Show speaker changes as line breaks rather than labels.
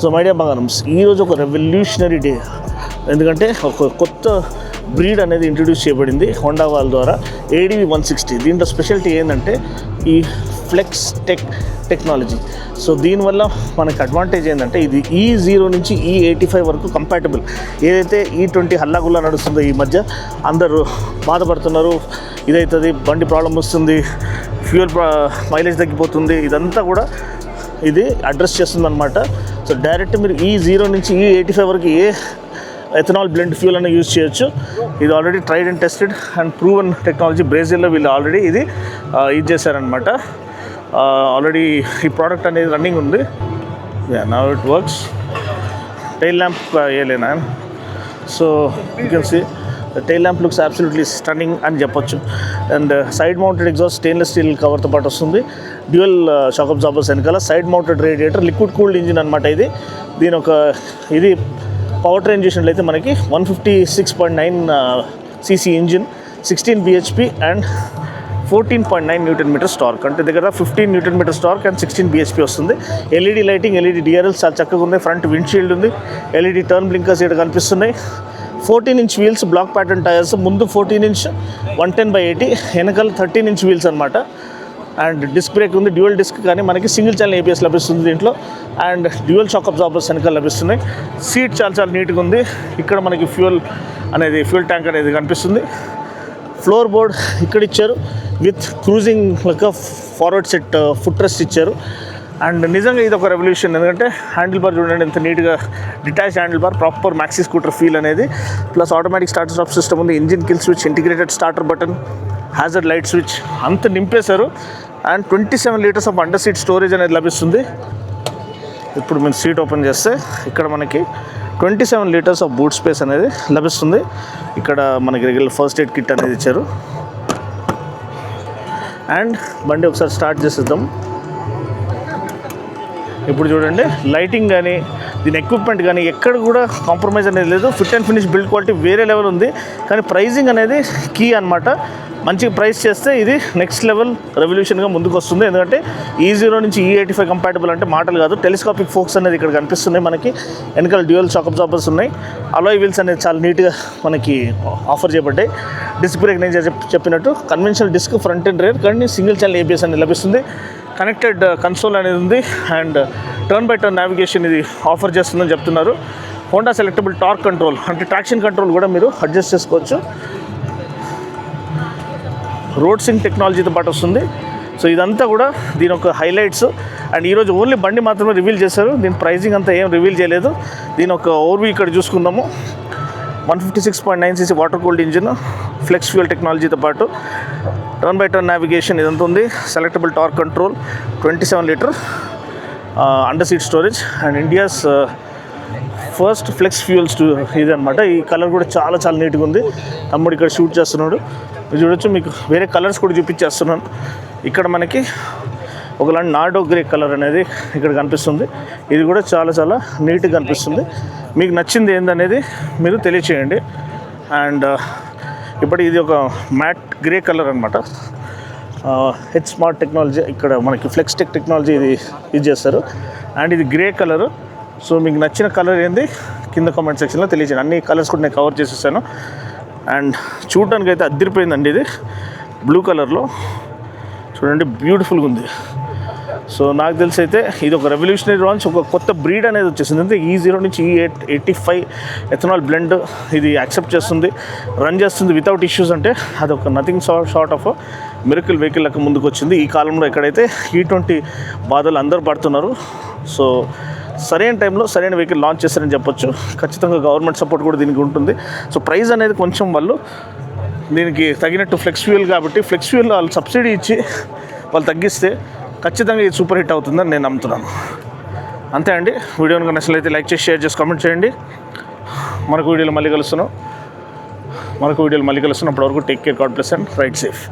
So my dear బంగారమ్స్, ఈరోజు ఒక revolutionary day. ఎందుకంటే ఒక కొత్త బ్రీడ్ అనేది ఇంట్రడ్యూస్ చేయబడింది హోండా వాళ్ళ ద్వారా, ADV 160. దీంట్లో స్పెషాలిటీ ఏంటంటే ఈ ఫ్లెక్స్ టెక్నాలజీ. సో దీనివల్ల మనకి అడ్వాంటేజ్ ఏంటంటే ఇది E0 నుంచి E85 వరకు కంపాటబుల్. ఏదైతే E20 హల్లాగుల్లా నడుస్తుందో ఈ మధ్య అందరూ బాధపడుతున్నారు, ఇదవుతుంది, బండి ప్రాబ్లం వస్తుంది, ఫ్యూయల్ మైలేజ్ తగ్గిపోతుంది, ఇదంతా కూడా ఇది అడ్రస్ చేస్తుంది అనమాట. సో డైరెక్ట్ మీరు E0 నుంచి E85 వరకు ఏ ఎథనాల్ బ్లెండ్ ఫ్యూల్ అనేది యూజ్ చేయొచ్చు. ఇది already tried and tested and proven technology. బ్రెజిల్లో వీళ్ళు ఆల్రెడీ ఇది యూజ్ చేశారనమాట. ఆల్రెడీ ఈ ప్రోడక్ట్ అనేది రన్నింగ్ ఉంది. Now it works. Tail lamp వేయలేనా? So you can see the tail lamp looks absolutely stunning అని చెప్పొచ్చు. And side mounted exhaust stainless steel కవర్తో పాటు వస్తుంది. డ్యూయల్ షాక్ అబ్జార్బర్స్ వెనకాల, side mounted radiator, liquid cooled engine అనమాట ఇది. దీని ఒక ఇది పవర్ ట్రైన్ చూసినట్లయితే మనకి 156.9 cc engine, 16 bhp and 14.9 Nm torque. అంటే దగ్గర 15 Nm టార్క్ అండ్ 16 bhp వస్తుంది. LED లైటింగ్, LED DRLs చాలా చక్కగా ఉన్నాయి. ఫ్రంట్ విండ్షీల్డ్ ఉంది, LED టర్న్ బ్లింకర్స్ ఇక్కడ కనిపిస్తున్నాయి. 14-inch wheels, black pattern tyres. ముందు 14-inch 110/80, వెనకాల 13-inch వీల్స్ అనమాట. అండ్ డిస్క్ బ్రేక్ ఉంది, డ్యూయల్ డిస్క్, కానీ మనకి సింగిల్ ఛానల్ ABS లభిస్తుంది దీంట్లో. అండ్ డ్యూయల్ షాక్ అబ్జార్బర్స్ వెనకాల లభిస్తున్నాయి. సీట్ చాలా నీట్గా ఉంది. ఇక్కడ మనకి ఫ్యూల్ ట్యాంక్ అనేది కనిపిస్తుంది. ఫ్లోర్ బోర్డ్ ఇక్కడ ఇచ్చారు విత్ క్రూజింగ్ లెక్క ఫార్వర్డ్ సెట్ ఫుట్ రెస్ట్ ఇచ్చారు. అండ్ నిజంగా ఇది ఒక రెవల్యూషన్. ఎందుకంటే హ్యాండిల్ బార్ చూడండి ఎంత నీట్గా, detach handle bar, proper maxi scooter feel అనేది. Plus automatic starter stop system ఉంది, engine kill switch, integrated starter button, hazard light switch, అంత నింపేశారు. And 27 liters of under seat storage అనేది లభిస్తుంది. ఇప్పుడు మీరు సీట్ ఓపెన్ చేస్తే ఇక్కడ మనకి 27 liters ఆఫ్ బూట్ స్పేస్ అనేది లభిస్తుంది. ఇక్కడ మనకి రెగ్యులర్ ఫస్ట్ ఎయిడ్ కిట్ అనేది ఇచ్చారు. అండ్ బండి ఒకసారి స్టార్ట్ చేసేద్దాం. ఇప్పుడు చూడండి, లైటింగ్ కానీ దీని ఎక్విప్మెంట్ కానీ ఎక్కడ కూడా కాంప్రమైజ్ అనేది లేదు. Fit and finish build quality వేరే లెవెల్ ఉంది. కానీ ప్రైజింగ్ అనేది కీ అనమాట. మంచిగా ప్రైస్ చేస్తే ఇది నెక్స్ట్ లెవెల్ రెవల్యూషన్గా ముందుకు వస్తుంది. ఎందుకంటే E0 నుంచి E85 కంపాటబుల్ అంటే మాటలు కాదు. టెలిస్కోపిక్ ఫోక్స్ అనేది ఇక్కడ కనిపిస్తున్నాయి మనకి. వెనకాల డ్యూయల్ షాక్ అబ్జార్బర్స్ ఉన్నాయి. అలాయ్ వీల్స్ అనేది చాలా నీట్గా మనకి ఆఫర్ చేయబడ్డాయి. డిస్క్ బ్రేక్ నేను చెప్పినట్టు conventional disc front and rear, కానీ సింగిల్ ఛానల్ ABS అనేది లభిస్తుంది. కనెక్టెడ్ కన్సోల్ అనేది ఉంది. And turn by turn navigation ఇది ఆఫర్ చేస్తుందని చెప్తున్నారు. హోండా సెలెక్టబుల్ టార్క్ కంట్రోల్, అంటే ట్రాక్షన్ కంట్రోల్ కూడా మీరు అడ్జస్ట్ చేసుకోవచ్చు. రోడ్ సింక్ టెక్నాలజీతో పాటు వస్తుంది. సో ఇదంతా కూడా దీని ఒక హైలైట్స్. అండ్ ఈరోజు ఓన్లీ బండి మాత్రమే రివీల్ చేశారు. దీని ప్రైజింగ్ అంతా ఏం రివీల్ చేయలేదు. దీని ఒక ఓవర్వ్యూ ఇక్కడ చూసుకుందాము. 156.9 cc water cooled engine, flex fuel టెక్నాలజీతో పాటు టర్న్ బై టర్న్ నావిగేషన్ ఇదంతా ఉంది. Selectable torque control, 27 liter under seat storage. And India's first flex fuels ఇది అనమాట. ఈ కలర్ కూడా చాలా నీట్గా ఉంది. తమ్ముడు ఇక్కడ షూట్ చేస్తున్నాడు, మీరు చూడొచ్చు. మీకు వేరే కలర్స్ కూడా చూపించేస్తున్నాను. ఇక్కడ మనకి ఒకలాంటి నార్డో గ్రే కలర్ అనేది ఇక్కడ కనిపిస్తుంది. ఇది కూడా చాలా నీట్గా కనిపిస్తుంది. మీకు నచ్చింది ఏందనేది మీరు తెలియచేయండి. అండ్ ఇప్పుడు ఇది ఒక మ్యాట్ గ్రే కలర్ అనమాట. హెచ్ స్మార్ట్ టెక్నాలజీ, ఇక్కడ మనకి ఫ్లెక్స్ టెక్నాలజీ ఇది చేస్తారు. అండ్ ఇది గ్రే కలరు. సో మీకు నచ్చిన కలర్ ఏంది కింద కామెంట్ సెక్షన్లో తెలియచేయండి. అన్ని కలర్స్ కూడా నేను కవర్ చేసేసాను. అండ్ చూడడానికి అయితే అదిరిపోయిందండి. ఇది బ్లూ కలర్లో చూడండి, బ్యూటిఫుల్గా ఉంది. సో నాకు తెలిసి అయితే ఇది ఒక రెవల్యూషనరీ లాంచ్, ఒక కొత్త బ్రీడ్ అనేది వచ్చేసింది. అంటే E0 నుంచి E85 ఎథనాల్ బ్లెండ్ ఇది యాక్సెప్ట్ చేస్తుంది, రన్ చేస్తుంది వితౌట్ ఇష్యూస్. అంటే అదొక nothing short of miracle vehicle లెక్క ముందుకు వచ్చింది. ఈ కాలంలో ఎక్కడైతే E20 బాధలు అందరూ పడుతున్నారు. సో సరైన టైంలో సరైన వెహికల్ లాంచ్ చేస్తారని చెప్పొచ్చు. ఖచ్చితంగా గవర్నమెంట్ సపోర్ట్ కూడా దీనికి ఉంటుంది. సో ప్రైస్ అనేది కొంచెం వాళ్ళు దీనికి తగినట్టు ఫ్లెక్స్ ఫ్యూయల్ కాబట్టి ఫ్లెక్స్ ఫ్యూయల్ వాళ్ళు సబ్సిడీ ఇచ్చి వాళ్ళు తగ్గిస్తే ఖచ్చితంగా ఇది సూపర్ హిట్ అవుతుందని నేను నమ్ముతున్నాను. అంతే అండి. వీడియో కనుక నచ్చినట్లయితే లైక్ చేసి, షేర్ చేసి, కామెంట్ చేయండి. మరొక వీడియోలో మళ్ళీ కలుస్తున్నాం. అప్పటి వరకు take care, God bless and ride safe.